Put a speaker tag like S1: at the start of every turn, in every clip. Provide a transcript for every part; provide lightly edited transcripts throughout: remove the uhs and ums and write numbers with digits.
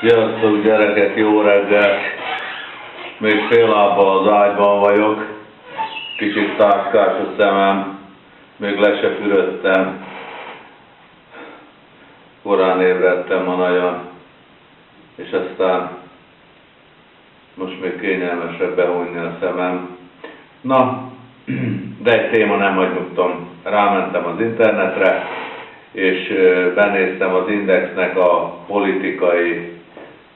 S1: Sziasztok gyerekek, jó reggelt! Még fél lábbal az ágyban vagyok, kicsit táskás a szemem, még le se fürödtem. Korán ébredtem ma nagyon, és aztán most még kényelmesebb behújni a szemem. Na, de egy téma nem hagy nyugtom. Rámentem az internetre, és benéztem az Indexnek a politikai,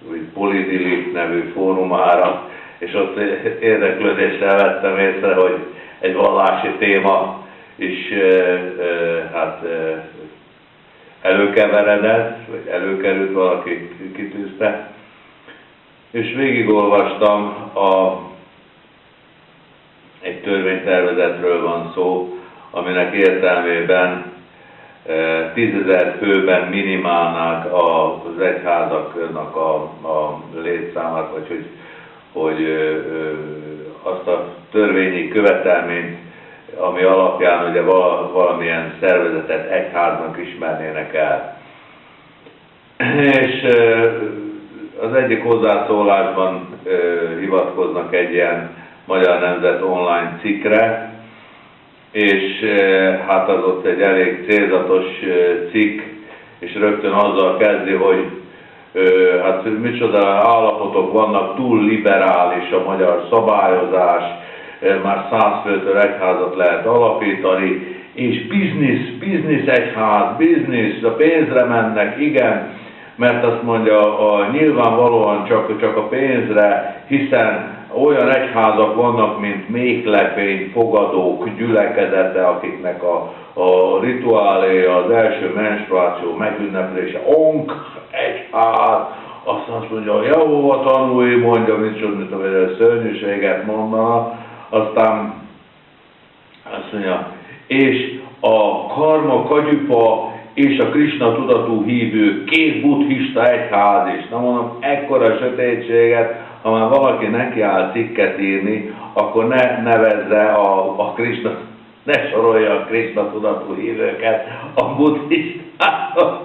S1: vagy Politilit nevű fórumára, és ott érdeklődéssel vettem észre, hogy egy vallási téma is előkeveredett, vagy előkerült, valaki kitűzte, és végigolvastam, egy törvénytervezetről van szó, aminek értelmében 10 000 főben minimálnák az egyházaknak a létszámát, vagy hogy azt a törvényi követelményt, ami alapján ugye valamilyen szervezetet egyháznak ismernének el. És az egyik hozzászólásban hivatkoznak egy ilyen Magyar Nemzet online cikkre, és hát az ott egy elég célzatos cikk, és rögtön azzal kezdi, hogy hát micsoda állapotok vannak, túl liberális a magyar szabályozás, már 100 főtől egyházat lehet alapítani, és biznisz egyház, biznisz, a pénzre mennek, igen, mert azt mondja, nyilvánvalóan csak a pénzre, hiszen olyan egyházak vannak, mint Méklepény fogadók gyülekezete, akiknek a rituáléja, az első menstruáció megünneplése, egyház, azt mondja, Jehova tanúi, mondja, mint a szörnyűséget mondana, aztán azt mondja, és a Karma Kagyupa és a Krisna tudatú hívő két buddhista egyház is. Na mondom, ekkora sötétséget, ha már valaki nekiáll cikket írni, akkor ne nevezze a Krisna, ne sorolja a Krisna tudatú hívőket a buddhistákon.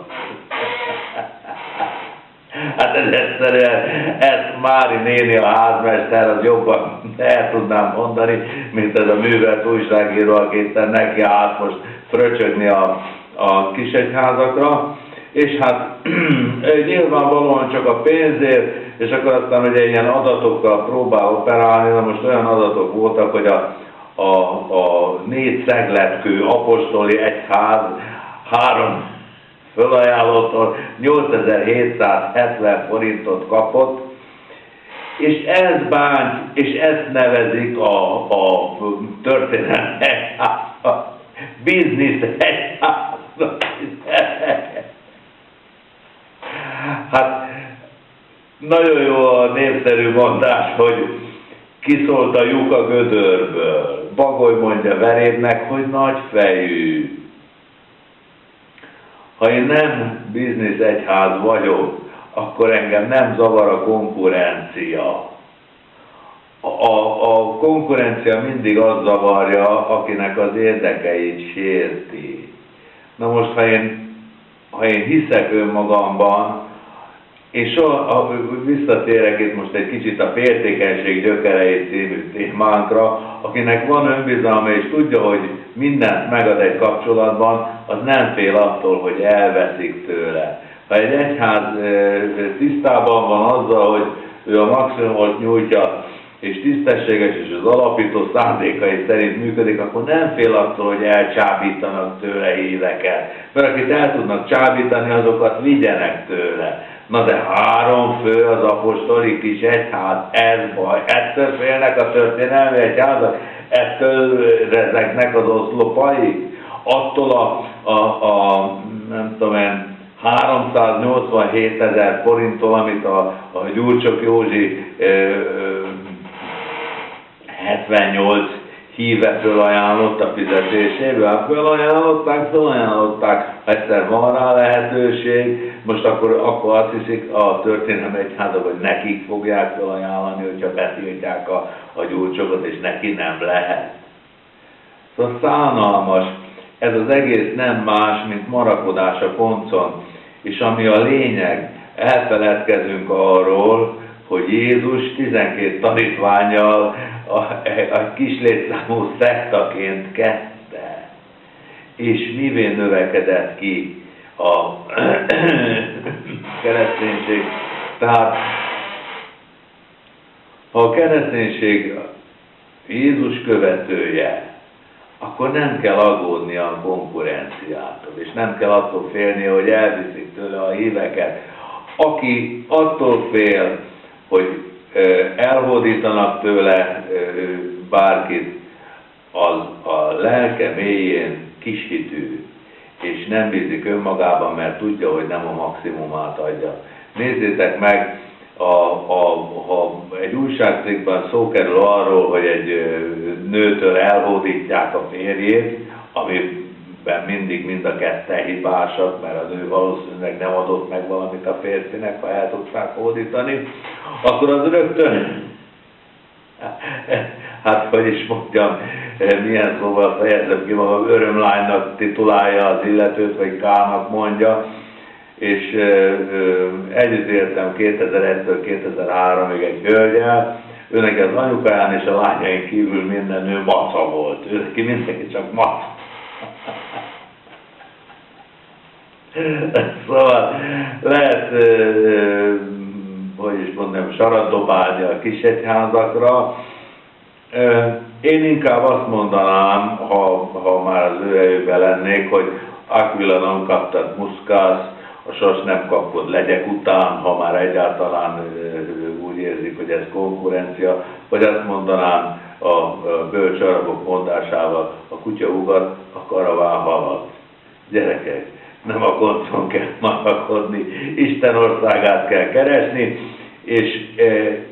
S1: Hát ez egyszerűen, ezt Mári néni a házmester, az jobban el tudnám mondani, mint ez a művelt újságíró, aki neki állt most fröcsögni a kis egyházakra, és hát nyilvánvalóan csak a pénzért, és akkor aztán ugye ilyen adatokkal próbál operálni, na most olyan adatok voltak, hogy a 4 szegletkő apostoli egyház 3 fölajánlótól 8770 forintot kapott, és ez bánt, és ezt nevezik a történelmi egyház, biznisz egyház. Hát nagyon jó a népszerű mondás, hogy kiszólt a lyuk a gödörből. Bagoly mondja verédnek, hogy nagyfejű. Ha én nem biznisz egyház vagyok, akkor engem nem zavar a konkurencia. A konkurencia mindig az zavarja, akinek az érdekeit sérti. Na most, ha én hiszek önmagamban, és visszatérek itt most egy kicsit a Féltékenység gyökerei című témánkra, akinek van önbizalma és tudja, hogy mindent megad egy kapcsolatban, az nem fél attól, hogy elveszik tőle. Ha egy egyház tisztában van azzal, hogy ő a maximumot nyújtja, és tisztességes, és az alapító szándékai szerint működik, akkor nem fél attól, hogy elcsábítanak tőle híveket. Mert akit el tudnak csábítani, azokat vigyenek tőle. Na de 3 fő az apostoli kis egyház, ez baj. Ettől félnek a történelmi egyházak, ettől rezegnek az oszlopaik, attól nem tudom én, 387 000 forinttól, amit a Gyurcsok Józsi 78 híve fölajánlott a fizetéséből, fölajánlották, egyszer van rá lehetőség, most akkor azt hiszik a történelmi egyházak, hogy nekik fogják fölajánlani, hogyha betiltják a Gyurcsokot, és neki nem lehet. Szóval szánalmas, ez az egész nem más, mint marakodás a koncon, és ami a lényeg, elfeledkezünk arról, hogy Jézus 12 tanítvánnyal a kis létszámú szektaként kezdte, és mivé növekedett ki a kereszténység. Tehát, ha a kereszténység Jézus követője, akkor nem kell aggódni a konkurenciától, és nem kell attól félni, hogy elviszik tőle a híveket. Aki attól fél, hogy elhódítanak tőle bárkit, az a lelke mélyén kishitű, és nem bízik önmagában, mert tudja, hogy nem a maximumát adja. Nézzétek meg, ha egy újságcikkben szó kerül arról, hogy egy nőtől elhódítják a férjét, amiben mindig mind a ketten hibásak, mert a nő valószínűleg nem adott meg valamit a férfinek, ha el tudták hódítani, akkor az rögtön, hát hogy is mondjam, milyen szóval fejezem ki magam, örömlánynak titulálja az illetőt, vagy K-nak mondja, és együtt éltem 2001-től 2003-ig egy hölgyel, őnek az anyukáján és a lányain kívül minden nő maca volt, őneki mindenki csak maca. Szóval lehet, hogy is mondjam, sarat dobálni a kisegyházakra. Én inkább azt mondanám, ha már az ő helyükben lennék, hogy Aquila non captat muscas, a sas nem kapod legyek után, ha már egyáltalán úgy érzik, hogy ez konkurencia, vagy azt mondanám a bölcs arabok mondásával, a kutya ugat, a karaván halad. Gyerekek, nem a koncon kell marakodni, Isten országát kell keresni, és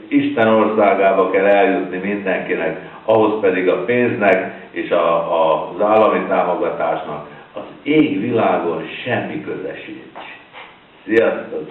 S1: Isten országába kell eljutni mindenkinek, ahhoz pedig a pénznek és az állami támogatásnak az égvilágon semmi köze sincs. Sziasztok!